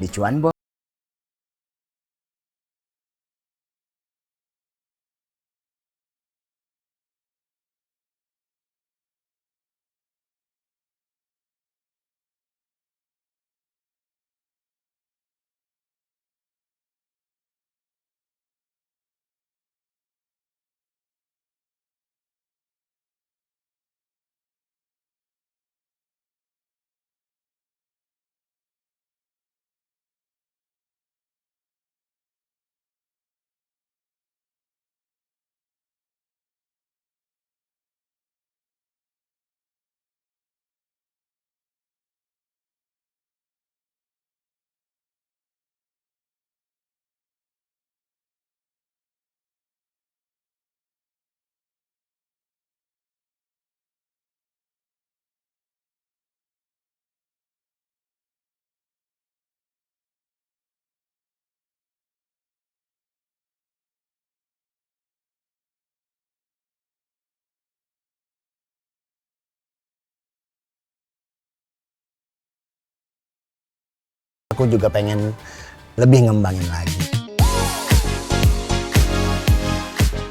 di cuan bos. Aku juga pengen lebih ngembangin lagi.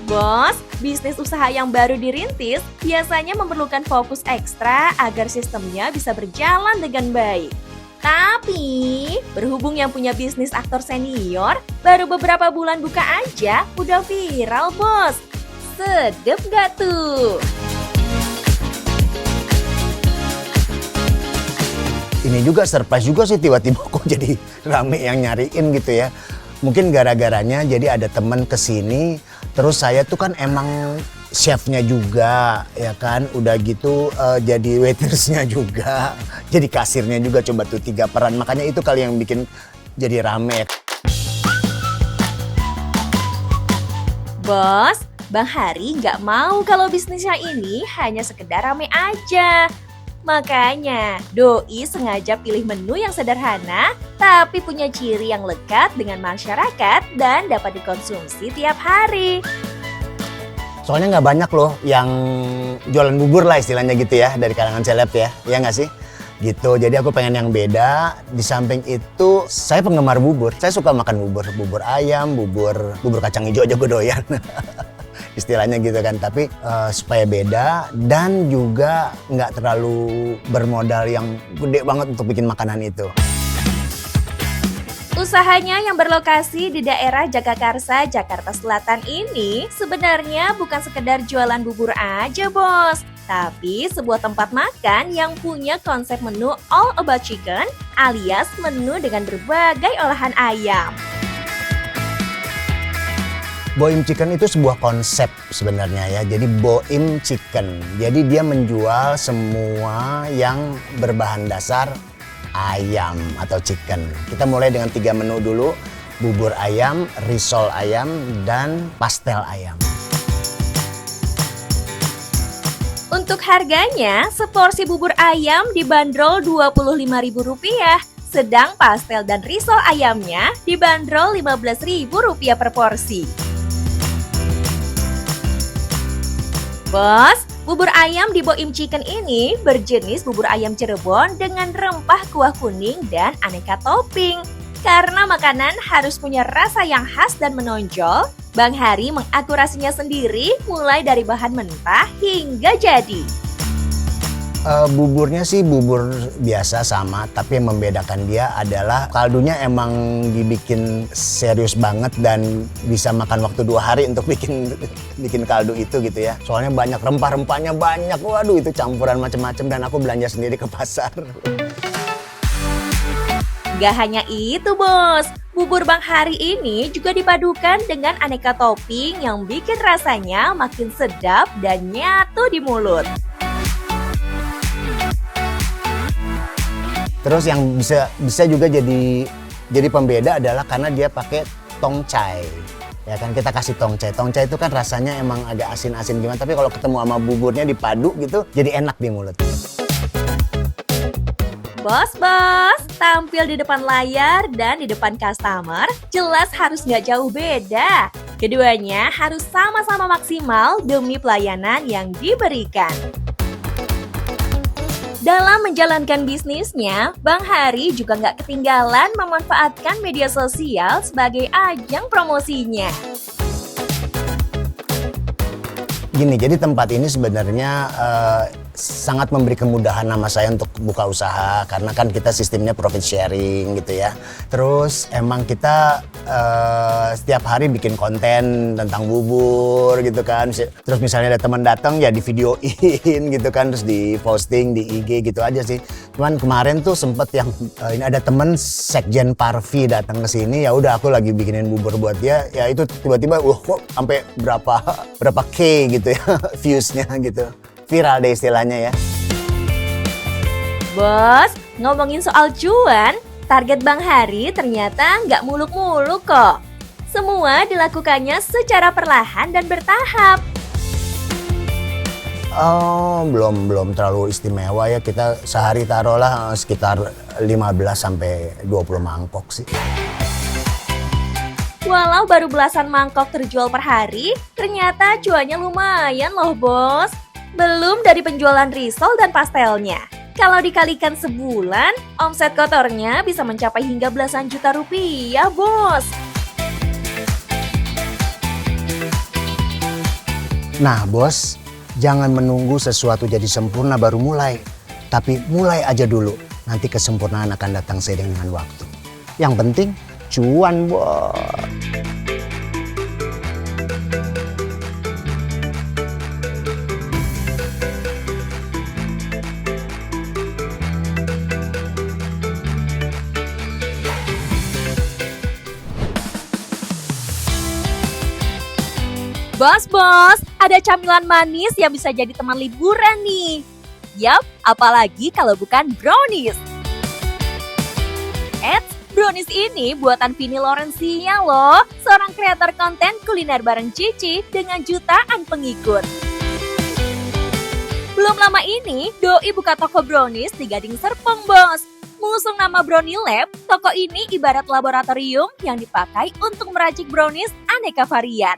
Bos, bisnis usaha yang baru dirintis biasanya memerlukan fokus ekstra agar sistemnya bisa berjalan dengan baik. Tapi, berhubung yang punya bisnis aktor senior, baru beberapa bulan buka aja udah viral, bos. Sedep gak tuh? Ini juga surprise juga sih, tiba-tiba kok jadi rame yang nyariin gitu ya. Mungkin gara-garanya jadi ada temen kesini, terus saya tuh kan emang chefnya juga ya kan, udah gitu jadi waitersnya juga, jadi kasirnya juga, coba tuh 3 peran, makanya itu kali yang bikin jadi rame. Bos, Bang Hari nggak mau kalau bisnisnya ini hanya sekedar rame aja. Makanya, Doi sengaja pilih menu yang sederhana, tapi punya ciri yang lekat dengan masyarakat dan dapat dikonsumsi tiap hari. Soalnya nggak banyak loh yang jualan bubur lah istilahnya gitu ya, dari kalangan seleb ya nggak sih? Gitu, jadi aku pengen yang beda. Di samping itu, saya penggemar bubur. Saya suka makan bubur ayam, bubur kacang hijau aja gue doyan. Istilahnya gitu kan, tapi supaya beda dan juga nggak terlalu bermodal yang gede banget untuk bikin makanan itu. Usahanya yang berlokasi di daerah Jagakarsa, Jakarta Selatan ini sebenarnya bukan sekedar jualan bubur aja, bos. Tapi sebuah tempat makan yang punya konsep menu all about chicken alias menu dengan berbagai olahan ayam. Boim Chicken itu sebuah konsep sebenarnya ya, jadi Boim Chicken. Jadi dia menjual semua yang berbahan dasar ayam atau chicken. Kita mulai dengan 3 menu dulu, bubur ayam, risol ayam, dan pastel ayam. Untuk harganya, seporsi bubur ayam dibanderol Rp25.000, sedang pastel dan risol ayamnya dibanderol Rp15.000 per porsi. Bos, bubur ayam di Boim Chicken ini berjenis bubur ayam Cirebon dengan rempah kuah kuning dan aneka topping. Karena makanan harus punya rasa yang khas dan menonjol, Bang Hari mengakurasinya sendiri mulai dari bahan mentah hingga jadi. Buburnya sih bubur biasa sama, tapi yang membedakan dia adalah kaldunya emang dibikin serius banget dan bisa makan waktu 2 hari untuk bikin kaldu itu gitu ya. Soalnya banyak rempah-rempahnya banyak, waduh itu campuran macam-macam dan aku belanja sendiri ke pasar. Gak hanya itu, bos. Bubur Bang Hari ini juga dipadukan dengan aneka topping yang bikin rasanya makin sedap dan nyatu di mulut. Terus yang bisa juga jadi pembeda adalah karena dia pakai tongcai. Ya kan, kita kasih tongcai. Tongcai itu kan rasanya emang agak asin-asin gimana, tapi kalau ketemu sama buburnya dipadu gitu jadi enak di mulut. Bos, tampil di depan layar dan di depan customer jelas harus nggak jauh beda. Keduanya harus sama-sama maksimal demi pelayanan yang diberikan. Dalam menjalankan bisnisnya, Bang Hari juga nggak ketinggalan memanfaatkan media sosial sebagai ajang promosinya. Gini, jadi tempat ini sebenarnya sangat memberi kemudahan nama saya untuk buka usaha karena kan kita sistemnya profit sharing gitu ya. Terus emang kita setiap hari bikin konten tentang bubur gitu kan. Terus misalnya ada teman datang ya di videoin gitu kan, terus di posting di IG gitu aja sih. Cuman kemarin tuh sempet yang ini ada temen Sekjen Parvi datang ke sini, ya udah aku lagi bikinin bubur buat dia, ya itu tiba-tiba kok sampai berapa K gitu ya viewsnya gitu. Viral deh istilahnya ya. Bos, ngomongin soal cuan, target Bang Hari ternyata nggak muluk-muluk kok. Semua dilakukannya secara perlahan dan bertahap. Oh, belum terlalu istimewa ya. Kita sehari taruhlah sekitar 15 sampai 20 mangkok sih. Walau baru belasan mangkok terjual per hari, ternyata cuannya lumayan loh bos. Belum dari penjualan risol dan pastelnya. Kalau dikalikan sebulan, omset kotornya bisa mencapai hingga belasan juta rupiah bos. Nah bos, jangan menunggu sesuatu jadi sempurna baru mulai. Tapi mulai aja dulu, nanti kesempurnaan akan datang seiring dengan waktu. Yang penting, cuan bos. Bos, ada camilan manis yang bisa jadi teman liburan nih. Yap, apalagi kalau bukan brownies. Brownies ini buatan Vini Laurencia loh, seorang kreator konten kuliner bareng Cici dengan jutaan pengikut. Belum lama ini, Doi buka toko brownies di Gading Serpong, bos. Mengusung nama Brownie Lab, toko ini ibarat laboratorium yang dipakai untuk meracik brownies aneka varian.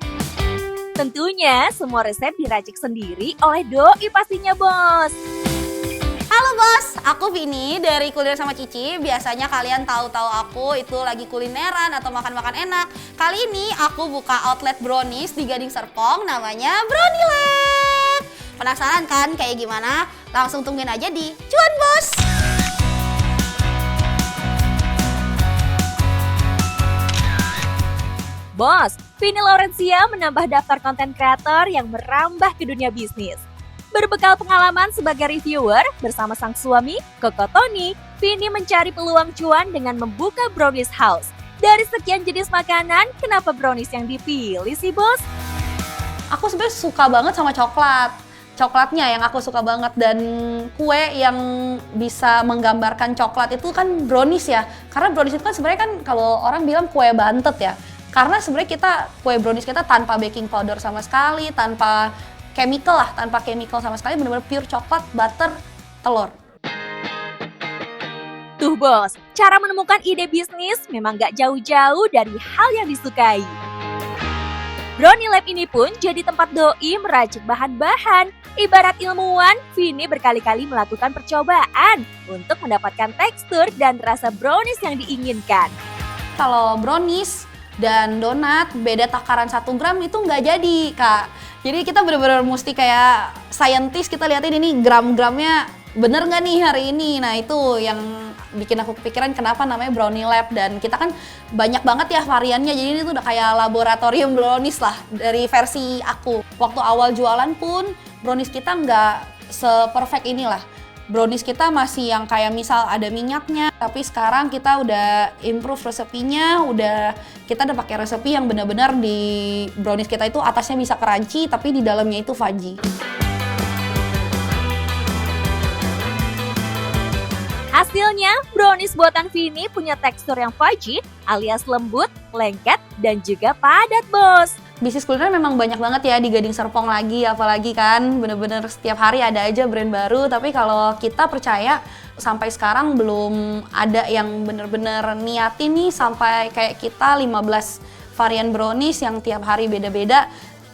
Tentunya semua resep diracik sendiri oleh Doi pastinya, bos. Halo bos, aku Vini dari Kuliner sama Cici. Biasanya kalian tahu-tahu aku itu lagi kulineran atau makan-makan enak. Kali ini aku buka outlet brownies di Gading Serpong, namanya Brownie Lab. Penasaran kan kayak gimana? Langsung tungguin aja di Cuan Bos. Bos, Vini Laurencia menambah daftar konten kreator yang merambah ke dunia bisnis. Berbekal pengalaman sebagai reviewer bersama sang suami, Koko Tony, Vini mencari peluang cuan dengan membuka brownies house. Dari sekian jenis makanan, kenapa brownies yang dipilih sih, bos? Aku sebenarnya suka banget sama coklat. Coklatnya yang aku suka banget, dan kue yang bisa menggambarkan coklat itu kan brownies ya. Karena brownies itu kan sebenarnya kan kalau orang bilang kue bantet ya. Karena sebenarnya kue brownies kita tanpa baking powder sama sekali, tanpa chemical sama sekali, benar-benar pure coklat, butter, telur. Tuh bos, cara menemukan ide bisnis memang gak jauh-jauh dari hal yang disukai. Brownie Lab ini pun jadi tempat Doi meracik bahan-bahan. Ibarat ilmuwan, Vini berkali-kali melakukan percobaan untuk mendapatkan tekstur dan rasa brownies yang diinginkan. Kalau brownies dan donat beda takaran 1 gram itu nggak jadi, Kak. Jadi kita benar-benar mesti kayak scientist, kita lihatin ini gram-gramnya bener nggak nih hari ini. Nah itu yang bikin aku kepikiran kenapa namanya Brownie Lab, dan kita kan banyak banget ya variannya, jadi ini tuh udah kayak laboratorium brownies lah dari versi aku. Waktu awal jualan pun brownies kita nggak se-perfect inilah. Brownies kita masih yang kayak misal ada minyaknya, tapi sekarang kita udah improve resepinya, kita udah pakai resepi yang benar-benar di brownies kita itu atasnya bisa crunchy, tapi di dalamnya itu fudgy. Hasilnya, brownies buatan Vini punya tekstur yang fudgy alias lembut, lengket, dan juga padat, bos. Bisnis kuliner memang banyak banget ya di Gading Serpong lagi, apalagi kan bener-bener setiap hari ada aja brand baru. Tapi kalau kita percaya sampai sekarang belum ada yang bener-bener niatin nih sampai kayak kita 15 varian brownies yang tiap hari beda-beda.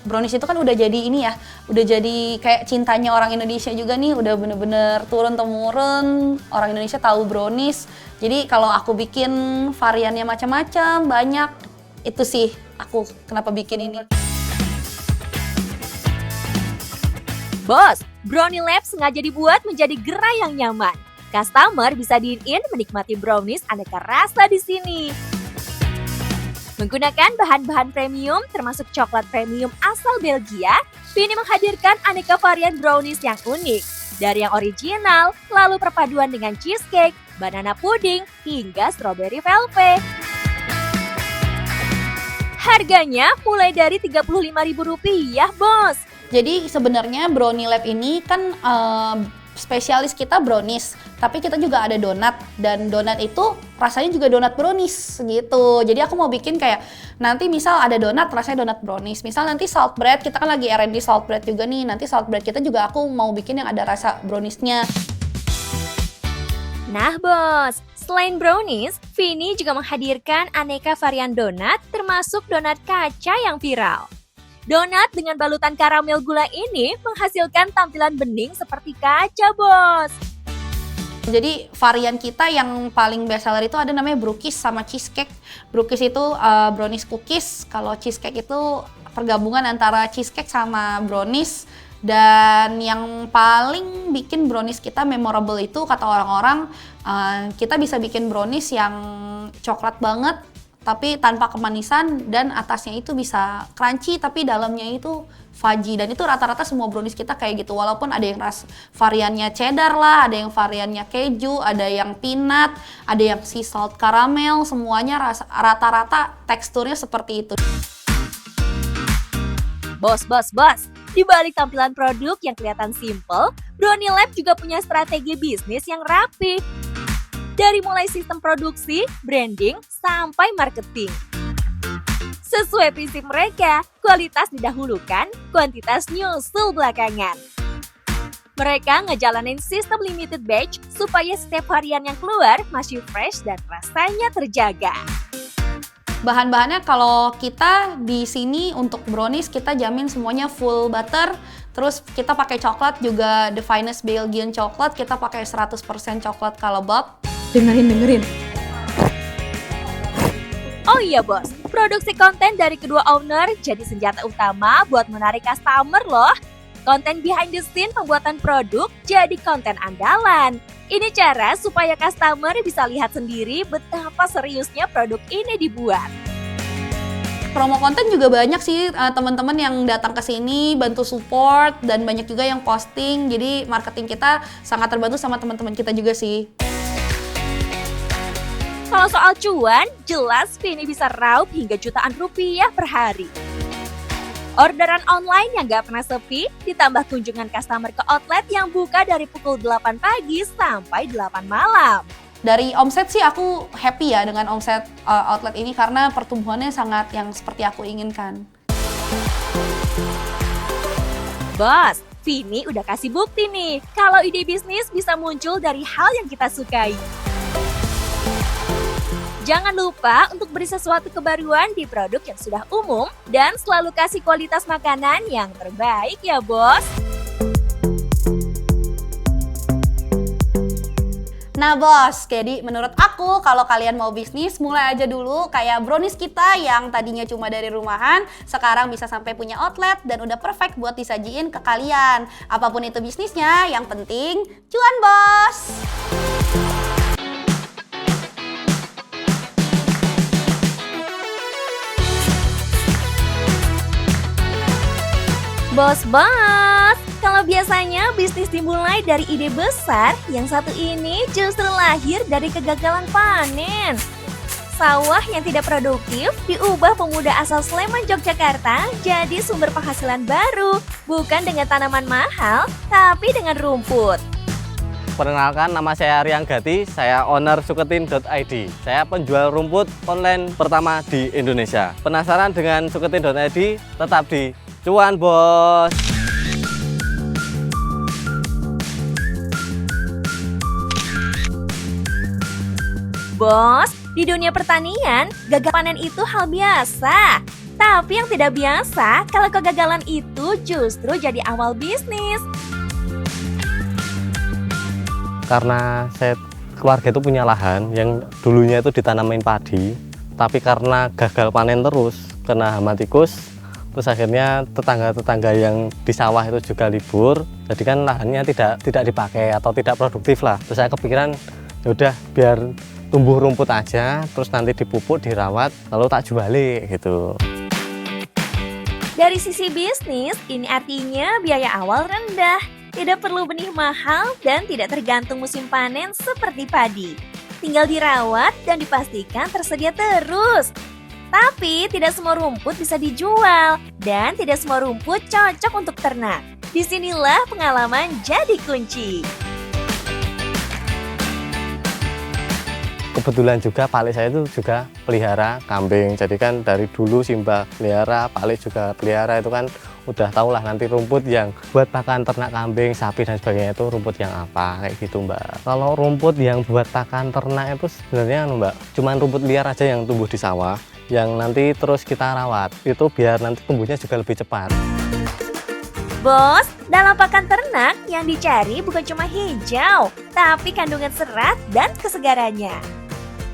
brownies itu kan udah jadi ini ya, udah jadi kayak cintanya orang Indonesia juga nih, udah bener-bener turun-temurun orang Indonesia tahu brownies. Jadi kalau aku bikin variannya macam-macam, banyak, itu sih aku kenapa bikin ini. Bos, Brownie Lab sengaja dibuat menjadi gerai yang nyaman. Customer bisa dine-in menikmati brownies aneka rasa di sini. Menggunakan bahan-bahan premium termasuk coklat premium asal Belgia, Vini menghadirkan aneka varian brownies yang unik. Dari yang original, lalu perpaduan dengan cheesecake, banana pudding, hingga strawberry velvet. Harganya mulai dari Rp35.000, bos. Jadi sebenarnya Brownie Lab ini kan spesialis kita brownies, tapi kita juga ada donat, dan donat itu rasanya juga donat brownies gitu. Jadi aku mau bikin kayak nanti misal ada donat rasanya donat brownies, misal nanti salt bread, kita kan lagi R&D salt bread juga nih, nanti salt bread kita juga aku mau bikin yang ada rasa browniesnya. Nah bos, selain brownies, Vini juga menghadirkan aneka varian donat termasuk donat kaca yang viral. Donat dengan balutan karamel gula ini menghasilkan tampilan bening seperti kaca, bos. Jadi varian kita yang paling best seller itu ada namanya brookies sama cheesecake. Brookies itu brownies cookies, kalau cheesecake itu pergabungan antara cheesecake sama brownies. Dan yang paling bikin brownies kita memorable itu kata orang-orang, kita bisa bikin brownies yang coklat banget, tapi tanpa kemanisan, dan atasnya itu bisa crunchy tapi dalamnya itu fudgy, dan itu rata-rata semua brownies kita kayak gitu, walaupun ada yang variannya cheddar lah, ada yang variannya keju, ada yang peanut, ada yang sea salt caramel, semuanya rata-rata teksturnya seperti itu. Bos, di balik tampilan produk yang kelihatan simple, Brownie Lab juga punya strategi bisnis yang rapi. Dari mulai sistem produksi, branding, sampai marketing. Sesuai prinsip mereka, kualitas didahulukan, kuantitas nyusul belakangan. Mereka ngejalanin sistem limited batch supaya setiap varian yang keluar masih fresh dan rasanya terjaga. Bahan-bahannya kalau kita di sini untuk brownies kita jamin semuanya full butter. Terus kita pakai coklat juga the finest Belgian coklat, kita pakai 100% coklat Callebaut. Dengerin. Oh iya bos, produksi konten dari kedua owner jadi senjata utama buat menarik customer loh. Konten behind the scene pembuatan produk jadi konten andalan. Ini cara supaya customer bisa lihat sendiri betapa seriusnya produk ini dibuat. Promo konten juga banyak sih teman-teman yang datang ke sini bantu support, dan banyak juga yang posting. Jadi marketing kita sangat terbantu sama teman-teman kita juga sih. Kalau soal cuan, jelas Vini bisa raup hingga jutaan rupiah per hari. Orderan online yang gak pernah sepi, ditambah kunjungan customer ke outlet yang buka dari pukul 8 pagi sampai 8 malam. Dari omset sih aku happy ya dengan omset outlet ini karena pertumbuhannya sangat yang seperti aku inginkan. Bos, Vini udah kasih bukti nih kalau ide bisnis bisa muncul dari hal yang kita sukai. Jangan lupa untuk beri sesuatu kebaruan di produk yang sudah umum dan selalu kasih kualitas makanan yang terbaik ya bos. Nah bos, jadi menurut aku kalau kalian mau bisnis mulai aja dulu kayak brownies kita yang tadinya cuma dari rumahan, sekarang bisa sampai punya outlet dan udah perfect buat disajiin ke kalian. Apapun itu bisnisnya, yang penting cuan bos! Bos, kalau biasanya bisnis dimulai dari ide besar, yang satu ini justru lahir dari kegagalan panen. Sawah yang tidak produktif diubah pemuda asal Sleman, Yogyakarta jadi sumber penghasilan baru, bukan dengan tanaman mahal, tapi dengan rumput. Perkenalkan, nama saya Riang Gati, saya owner suketin.id. Saya penjual rumput online pertama di Indonesia. Penasaran dengan suketin.id? Tetap di cuan bos. Bos, di dunia pertanian, gagal panen itu hal biasa. Tapi yang tidak biasa, kalau kegagalan itu justru jadi awal bisnis. Karena keluarga itu punya lahan yang dulunya itu ditanamin padi, tapi karena gagal panen terus, kena hama tikus, terus akhirnya tetangga-tetangga yang di sawah itu juga libur, jadi kan lahannya tidak dipakai atau tidak produktif lah. Terus saya kepikiran, ya udah biar tumbuh rumput aja, terus nanti dipupuk, dirawat, lalu tak juali gitu. Dari sisi bisnis, ini artinya biaya awal rendah. Tidak perlu benih mahal dan tidak tergantung musim panen seperti padi. Tinggal dirawat dan dipastikan tersedia terus. Tapi tidak semua rumput bisa dijual dan tidak semua rumput cocok untuk ternak. Disinilah pengalaman jadi kunci. Kebetulan juga Pak Alik saya itu juga pelihara kambing. Jadi kan dari dulu Simba pelihara, Pak Alik juga pelihara, itu kan udah tau lah nanti rumput yang buat pakan ternak kambing, sapi dan sebagainya itu rumput yang apa, kayak gitu Mbak. Kalau rumput yang buat pakan ternak itu sebenarnya Mbak, cuman rumput liar aja yang tumbuh di sawah, yang nanti terus kita rawat, itu biar nanti tumbuhnya juga lebih cepat. Bos, dalam pakan ternak yang dicari bukan cuma hijau, tapi kandungan serat dan kesegarannya.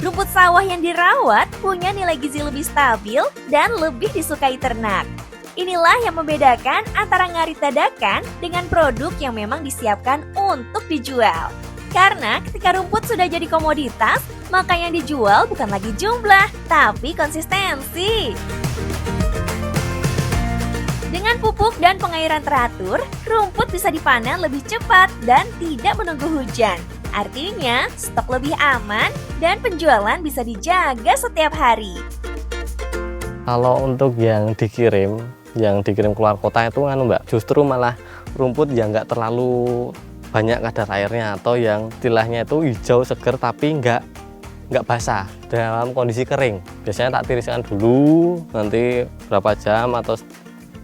Rumput sawah yang dirawat punya nilai gizi lebih stabil dan lebih disukai ternak. Inilah yang membedakan antara ngarit dadakan dengan produk yang memang disiapkan untuk dijual. Karena ketika rumput sudah jadi komoditas, maka yang dijual bukan lagi jumlah, tapi konsistensi. Dengan pupuk dan pengairan teratur, rumput bisa dipanen lebih cepat dan tidak menunggu hujan. Artinya, stok lebih aman dan penjualan bisa dijaga setiap hari. Kalau untuk yang dikirim keluar kota itu kan Mbak, justru malah rumput yang nggak terlalu banyak kadar airnya, atau yang istilahnya itu hijau seger tapi nggak basah dalam kondisi kering. Biasanya tak tiriskan dulu, nanti berapa jam atau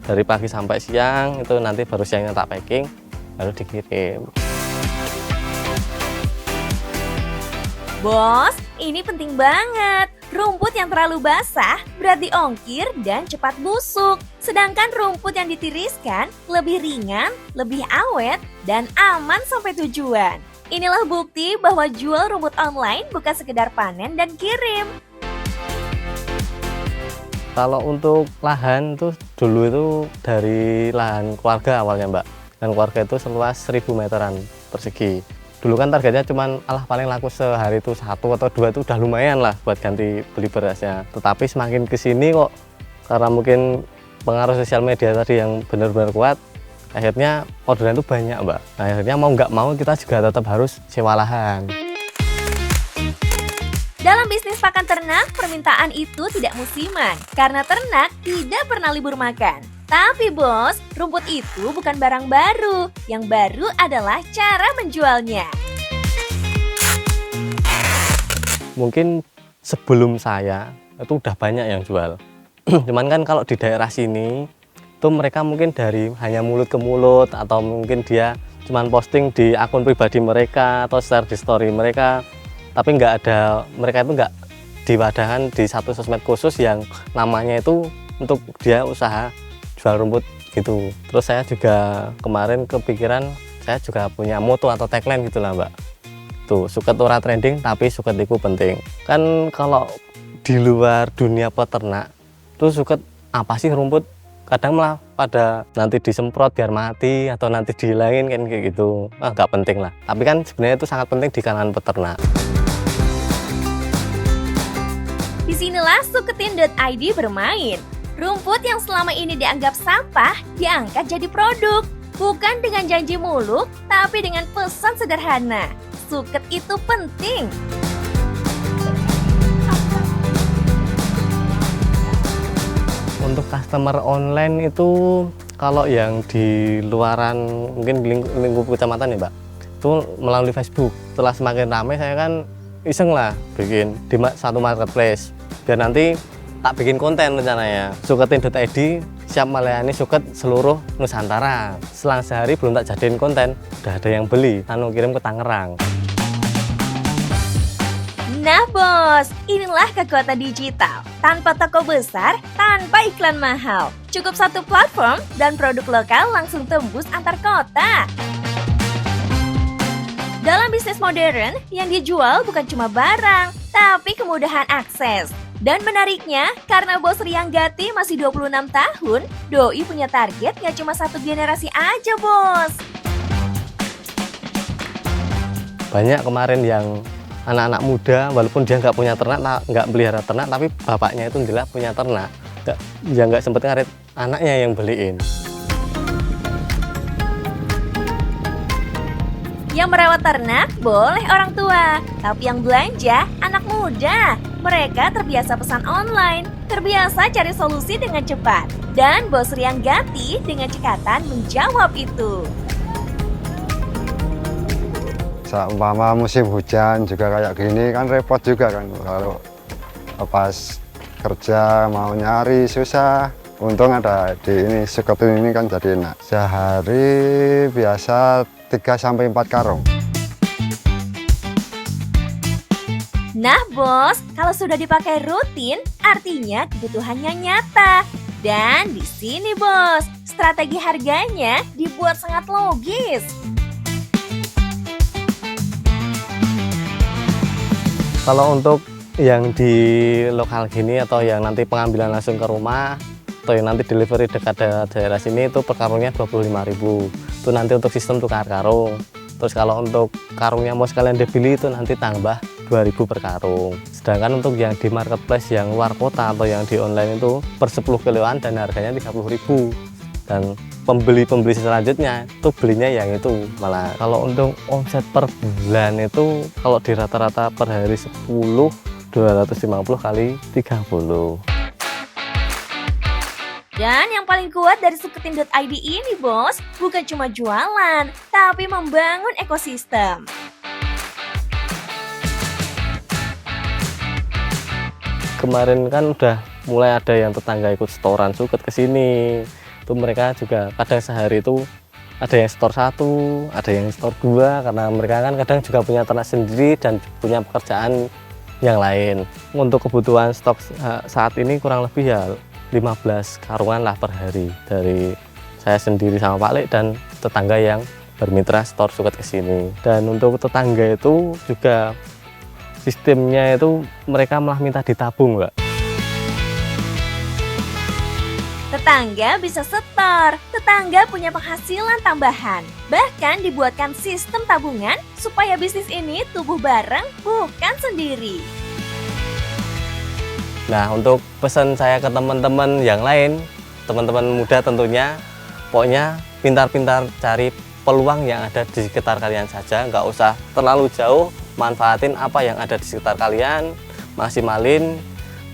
dari pagi sampai siang, itu nanti baru siangnya tak packing baru dikirim. Bos, ini penting banget. Rumput yang terlalu basah berarti ongkir dan cepat busuk. Sedangkan rumput yang ditiriskan lebih ringan, lebih awet, dan aman sampai tujuan. Inilah bukti bahwa jual rumput online bukan sekedar panen dan kirim. Kalau untuk lahan tuh dulu itu dari lahan keluarga awalnya Mbak. Dan keluarga itu seluas 1000 meteran persegi. Dulu kan targetnya cuman paling laku sehari itu 1 atau 2 itu udah lumayan lah buat ganti beli berasnya. Tetapi semakin kesini kok, karena mungkin pengaruh sosial media tadi yang benar-benar kuat, akhirnya orderan itu banyak Mbak. Nah, akhirnya mau nggak mau kita juga tetap harus sewa lahan. Dalam bisnis pakan ternak, permintaan itu tidak musiman karena ternak tidak pernah libur makan. Tapi bos, rumput itu bukan barang baru. Yang baru adalah cara menjualnya. Mungkin sebelum saya itu udah banyak yang jual. Cuman kan kalau di daerah sini itu mereka mungkin dari hanya mulut ke mulut, atau mungkin dia cuman posting di akun pribadi mereka atau share di story mereka. Tapi mereka itu nggak diwadahkan di satu sosmed khusus yang namanya itu untuk dia usaha jual rumput gitu. Terus saya juga kemarin kepikiran, saya juga punya moto atau tagline gitulah Mbak. Tuh, suket ora trending tapi suket iku penting. Kan kalau di luar dunia peternak tuh suket apa sih rumput? Kadang malah pada nanti disemprot biar mati atau nanti dihilangin kan kayak gitu. Nggak penting lah. Tapi kan sebenarnya itu sangat penting di kalangan peternak. Disinilah suketin.id bermain. Rumput yang selama ini dianggap sampah diangkat jadi produk. Bukan dengan janji muluk, tapi dengan pesan sederhana. Suket itu penting. Untuk customer online itu kalau yang di luaran mungkin lingkup kecamatan ya Mbak, itu melalui Facebook. Setelah semakin ramai saya kan iseng lah bikin di satu marketplace. Biar nanti tak bikin konten rencananya. Suketin.id siap melayani suket seluruh Nusantara. Selang sehari belum tak jadiin konten, udah ada yang beli, kirim ke Tangerang. Nah bos, inilah kekuatan digital. tanpa toko besar, tanpa iklan mahal. Cukup satu platform dan produk lokal langsung tembus antar kota. Dalam bisnis modern, yang dijual bukan cuma barang, tapi kemudahan akses. Dan menariknya, karena Bos Riang Gati masih 26 tahun, Doi punya target nggak cuma satu generasi aja, Bos. Banyak kemarin yang anak-anak muda, walaupun dia nggak punya ternak, nggak pelihara ternak, tapi bapaknya itu jelas punya ternak. Nggak sempet ngarit, anaknya yang beliin. Yang merawat ternak boleh orang tua, tapi yang belanja anak muda. Mereka terbiasa pesan online, terbiasa cari solusi dengan cepat. Dan Bos Riang Gati dengan cekatan menjawab itu. Seumpama musim hujan juga kayak gini kan repot juga kan, kalau pas kerja mau nyari susah. Untung ada di ini, Suketin ini kan jadi enak. Sehari biasa 3-4 karung. Nah Bos, kalau sudah dipakai rutin, artinya kebutuhannya nyata. Dan di sini Bos, strategi harganya dibuat sangat logis. Kalau untuk yang di lokal gini atau yang nanti pengambilan langsung ke rumah atau yang nanti delivery dekat daerah sini itu per karungnya 25.000. Itu nanti untuk sistem tukar karung. Terus kalau untuk karungnya mau sekalian dibeli itu nanti tambah 2.000 per karung. Sedangkan untuk yang di marketplace yang luar kota atau yang di online itu per 10 kiloan dan harganya 30.000. Dan pembeli-pembeli selanjutnya itu belinya yang itu malah. Kalau untuk omset per bulan itu kalau di rata-rata per hari 10, 250 kali 30. Dan yang paling kuat dari Suketin.id ini Bos, bukan cuma jualan, tapi membangun ekosistem. Kemarin kan udah mulai ada yang tetangga ikut setoran suket ke sini. Itu mereka juga kadang sehari itu ada yang setor 1, ada yang setor 2 karena mereka kan kadang juga punya ternak sendiri dan punya pekerjaan yang lain. Untuk kebutuhan stok saat ini kurang lebih ya 15 karungan lah per hari dari saya sendiri sama Pak Lek dan tetangga yang bermitra setor suket ke sini. Dan untuk tetangga itu juga sistemnya itu mereka malah minta ditabung, Mbak. Tetangga bisa setor, tetangga punya penghasilan tambahan. Bahkan dibuatkan sistem tabungan supaya bisnis ini tumbuh bareng bukan sendiri. Nah, untuk pesan saya ke teman-teman yang lain, teman-teman muda tentunya, pokoknya pintar-pintar cari peluang yang ada di sekitar kalian saja, nggak usah terlalu jauh, manfaatin apa yang ada di sekitar kalian, maksimalin,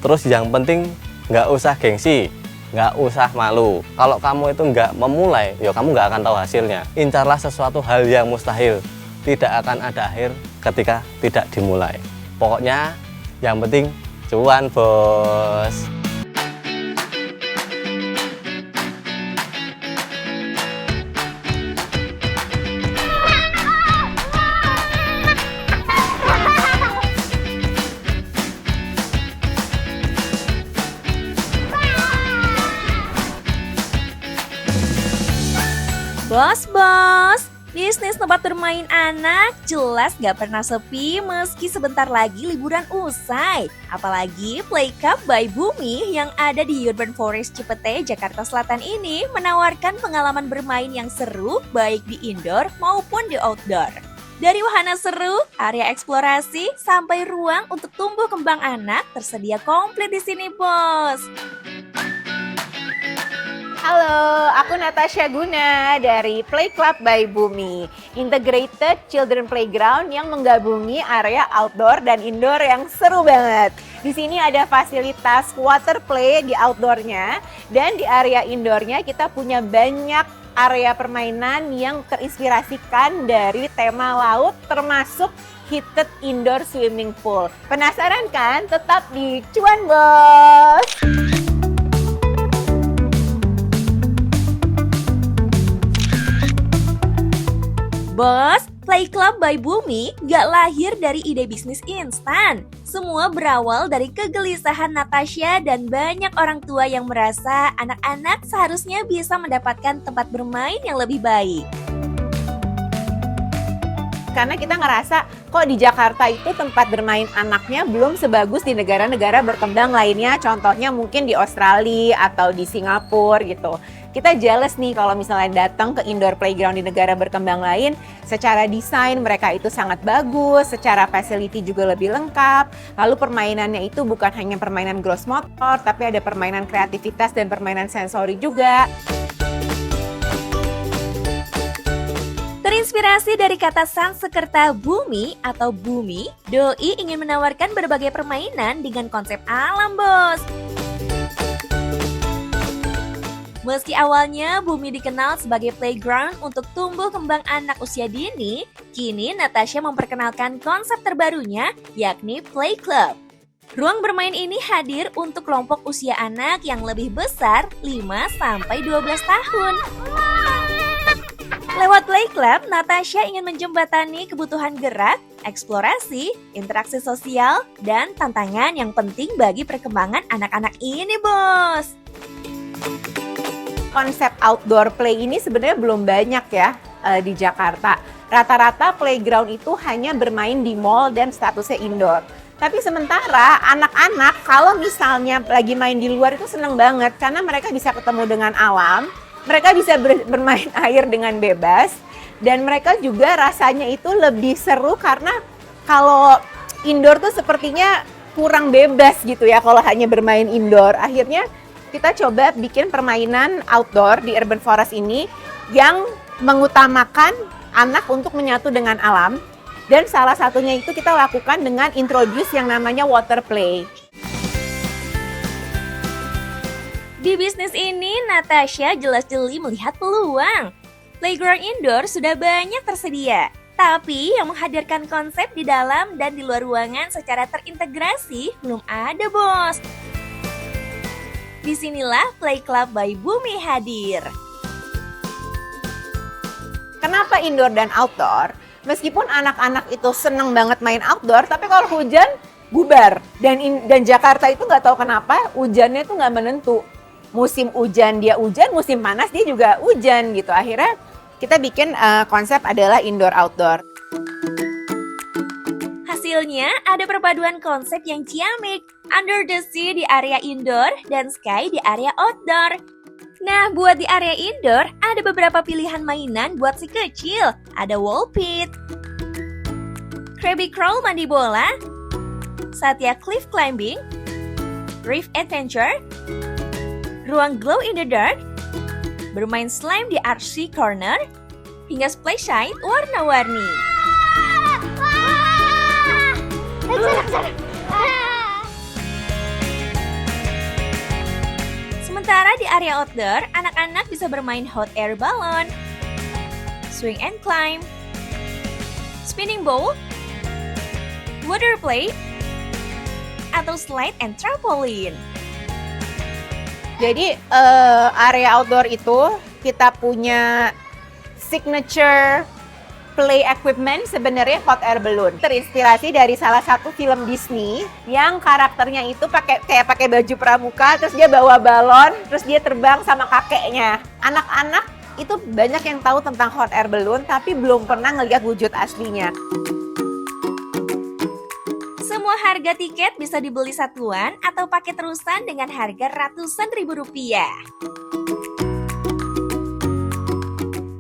terus yang penting nggak usah gengsi, nggak usah malu. Kalau kamu itu nggak memulai, ya kamu nggak akan tahu hasilnya. Incarlah sesuatu hal yang mustahil, tidak akan ada akhir ketika tidak dimulai. Pokoknya yang penting cuan, Bos. Bos, bisnis tempat bermain anak jelas gak pernah sepi meski sebentar lagi liburan usai. Apalagi Play Cup by Bumi yang ada di Urban Forest Cipete, Jakarta Selatan ini menawarkan pengalaman bermain yang seru baik di indoor maupun di outdoor. Dari wahana seru, area eksplorasi, sampai ruang untuk tumbuh kembang anak tersedia komplit di sini, Bos. Halo, aku Natasha Guna dari Play Club by Bumi, integrated children playground yang menggabungi area outdoor dan indoor yang seru banget. Di sini ada fasilitas water play di outdoornya dan di area indoornya kita punya banyak area permainan yang terinspirasikan dari tema laut termasuk heated indoor swimming pool. Penasaran kan? Tetap di Cuan Bos! Bos, Play Club by Bumi gak lahir dari ide bisnis instan. Semua berawal dari kegelisahan Natasha dan banyak orang tua yang merasa anak-anak seharusnya bisa mendapatkan tempat bermain yang lebih baik. Karena kita ngerasa kok di Jakarta itu tempat bermain anaknya belum sebagus di negara-negara berkembang lainnya. Contohnya mungkin di Australia atau di Singapura gitu. Kita jealous nih kalau misalnya datang ke indoor playground di negara berkembang lain, secara desain mereka itu sangat bagus, secara facility juga lebih lengkap. Lalu permainannya itu bukan hanya permainan gross motor, tapi ada permainan kreativitas dan permainan sensori juga. Terinspirasi dari kata Sanskerta bumi atau bumi, Doi ingin menawarkan berbagai permainan dengan konsep alam, bos. Meski awalnya Bumi dikenal sebagai playground untuk tumbuh kembang anak usia dini, kini Natasha memperkenalkan konsep terbarunya, yakni Play Club. Ruang bermain ini hadir untuk kelompok usia anak yang lebih besar 5-12 tahun. Lewat Play Club, Natasha ingin menjembatani kebutuhan gerak, eksplorasi, interaksi sosial, dan tantangan yang penting bagi perkembangan anak-anak ini, bos. Konsep outdoor play ini sebenarnya belum banyak ya di Jakarta. Rata-rata playground itu hanya bermain di mall dan statusnya indoor. Tapi sementara anak-anak kalau misalnya lagi main di luar itu seneng banget karena mereka bisa ketemu dengan alam, mereka bisa bermain air dengan bebas, dan mereka juga rasanya itu lebih seru karena kalau indoor tuh sepertinya kurang bebas gitu ya kalau hanya bermain indoor. Akhirnya kita coba bikin permainan outdoor di Urban Forest ini yang mengutamakan anak untuk menyatu dengan alam. Dan salah satunya itu kita lakukan dengan introduce yang namanya water play. Di bisnis ini, Natasha jelas-jeli melihat peluang. Playground indoor sudah banyak tersedia, tapi yang menghadirkan konsep di dalam dan di luar ruangan secara terintegrasi belum ada, bos. Disinilah Play Club by Bumi hadir. Kenapa indoor dan outdoor? Meskipun anak-anak itu seneng banget main outdoor, tapi kalau hujan bubar. Dan Jakarta itu nggak tahu kenapa hujannya itu nggak menentu. Musim hujan dia hujan, musim panas dia juga hujan gitu. Akhirnya kita bikin konsep adalah indoor outdoor. Hasilnya ada perpaduan konsep yang ciamik, under the sea di area indoor dan sky di area outdoor. Nah, buat di area indoor ada beberapa pilihan mainan buat si kecil. Ada wall pit, Krabby Crawl mandi bola, Satya Cliff Climbing, Reef Adventure, ruang glow in the dark, bermain slime di RC Corner, hingga splash side warna-warni. Sementara di area outdoor, anak-anak bisa bermain hot air balloon, swing and climb, spinning ball, water play, atau slide and trampoline. Jadi area outdoor itu kita punya signature play equipment sebenarnya hot air balloon. Terinspirasi dari salah satu film Disney yang karakternya itu kayak pakai baju pramuka, terus dia bawa balon, terus dia terbang sama kakeknya. Anak-anak itu banyak yang tahu tentang hot air balloon tapi belum pernah ngelihat wujud aslinya. Semua harga tiket bisa dibeli satuan atau pakai terusan dengan harga ratusan ribu rupiah.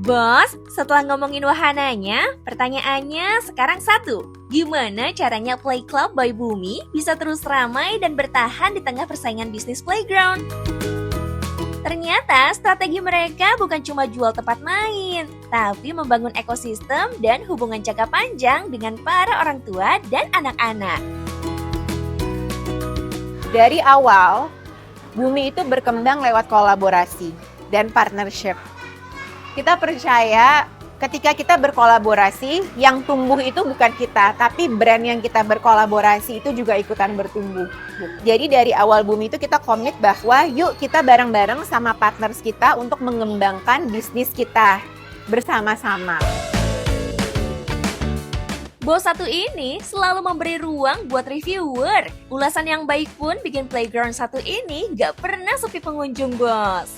Bos, setelah ngomongin wahananya, pertanyaannya sekarang satu. Gimana caranya Play Club by Bumi bisa terus ramai dan bertahan di tengah persaingan bisnis playground? Ternyata strategi mereka bukan cuma jual tempat main, tapi membangun ekosistem dan hubungan jangka panjang dengan para orang tua dan anak-anak. Dari awal, Bumi itu berkembang lewat kolaborasi dan partnership. Kita percaya ketika kita berkolaborasi, yang tumbuh itu bukan kita, tapi brand yang kita berkolaborasi itu juga ikutan bertumbuh. Jadi dari awal Bumi itu kita komit bahwa yuk kita bareng-bareng sama partners kita untuk mengembangkan bisnis kita bersama-sama. Bos satu ini selalu memberi ruang buat reviewer. Ulasan yang baik pun bikin playground satu ini gak pernah sepi pengunjung, bos.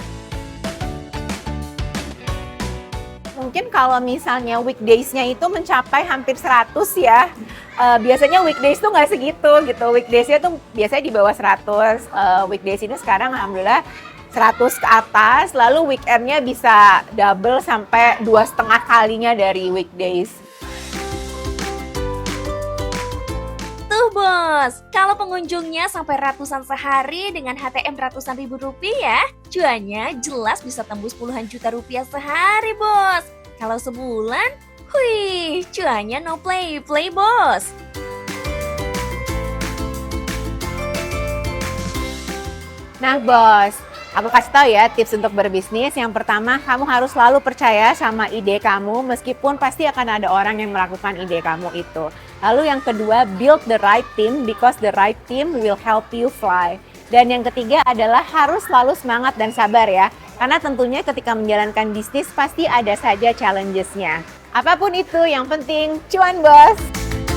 Mungkin kalau misalnya weekdays-nya itu mencapai hampir 100 ya. Biasanya weekdays tuh nggak segitu gitu. Weekdays-nya tuh biasanya di bawah 100. Weekdays ini sekarang alhamdulillah 100 ke atas. Lalu weekend-nya bisa double sampai 2,5 kalinya dari weekdays. Tuh bos, kalau pengunjungnya sampai ratusan sehari dengan HTM ratusan ribu rupiah, cuannya jelas bisa tembus puluhan juta rupiah sehari bos. Kalau sebulan, wih, cuannya no play bos. Nah bos, aku kasih tahu ya tips untuk berbisnis. Yang pertama, kamu harus selalu percaya sama ide kamu meskipun pasti akan ada orang yang melakukan ide kamu itu. Lalu yang kedua, build the right team because the right team will help you fly. Dan yang ketiga adalah harus selalu semangat dan sabar ya. Karena tentunya ketika menjalankan bisnis pasti ada saja challenges-nya. Apapun itu, yang penting cuan bos!